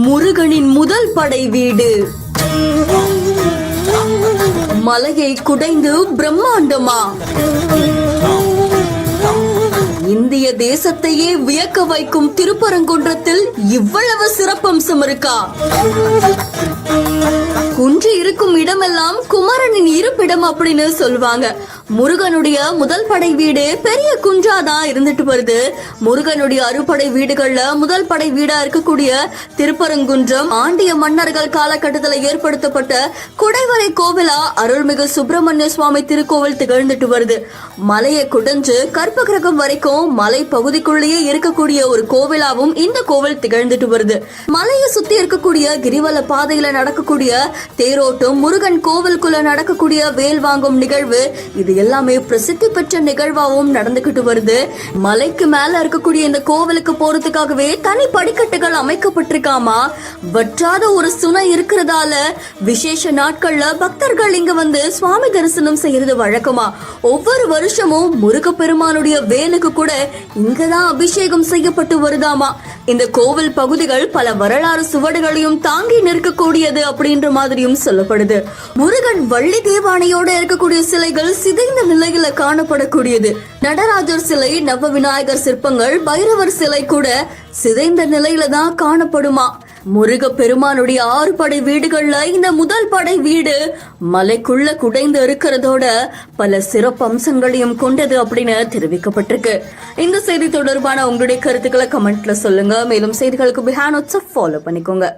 முருகனின் முதல் படை வீடு மலையை குடைந்து பிரம்மாண்டமா இந்திய தேசத்தையே வியக்க வைக்கும் திருப்பரங்குன்றத்தில் இவ்வளவு சிறப்பம்சம் இருக்கா? குன்று இருக்கும் இடமெல்லாம் குமரனின் இருப்பிடம் அப்படின்னு சொல்லுவாங்க. முருகனுடைய முதல் படை வீடு பெரிய குன்றாதான் இருந்துட்டு வருது. முருகனுடைய அறுபடை வீடுகள்ல முதல் படை வீடா இருக்கக்கூடிய திருப்பரங்குன்றம் ஆண்டிய மன்னர்கள் காலகட்டத்தில் ஏற்படுத்தப்பட்ட குடைவரை கோவிலா அருள்மிகு சுப்பிரமணிய சுவாமி திருக்கோவில் திகழ்ந்துட்டு வருது. மலையை குடைஞ்சு கற்பகிரகம் வரைக்கும் மலை பகுதிக்குள்ளேயே இருக்கக்கூடிய ஒரு கோவிலாவும் இந்த கோவில் திகழ்ந்துட்டு வருது. மலையை சுத்தி இருக்கக்கூடிய கிரிவல பாதையில நடக்கக்கூடிய தேரோட்டம், முருகன் கோவிலுக்குள்ள நடக்கக்கூடிய வேல் வாங்கும் நிகழ்வு, இது எல்லாமே பிரசித்தி பெற்ற நிகழ்வாகவும் நடந்துகிட்டு வருது. மலைக்கு மேல இருக்கக்கூடிய இந்த கோவிலுக்கு போறதுக்காகவே தனி படிக்கட்டுகள் அமைக்கப்பட்டிருக்காமா. வற்றாத ஒரு சுனை இருக்கிறதால விசேஷ நாட்கள்ல பக்தர்கள் இங்க வந்து சுவாமி தரிசனம் செய்யறது வழக்கமா. ஒவ்வொரு வருஷமும் முருகப்பெருமானுடைய வேலுக்கு கூட இங்கதான் அபிஷேகம் செய்யப்பட்டு வருதாமா. இந்த கோவில் பகுதிகள் பல வரலாறு சுவடுகளையும் தாங்கி நிற்கக்கூடியது அப்படின்ற மாதிரியும் சொல்லப்படுது. முருகன் வள்ளி தேவானையோட இருக்கக்கூடிய சிலைகள் சிதைந்த நிலையில காணப்படக்கூடியது. நடராஜர் சிலை, நவ விநாயகர் சிற்பங்கள், பைரவர் சிலை கூட சிதைந்த நிலையில தான் காணப்படுமா. முருக பெருமானுடைய 6 படை வீடுகள்ல இந்த முதல் படை வீடு மலைக்குள்ள குடைந்து இருக்கிறதோட பல சிறப்பு அம்சங்களையும் கொண்டது அப்படின்னு தெரிவிக்கப்பட்டிருக்கு. இந்த செய்தி தொடர்பான உங்களுடைய கருத்துக்களை கமெண்ட்ல சொல்லுங்க. மேலும் செய்திகளுக்கு பிஹான் ஃபாலோ பண்ணிக்கோங்க.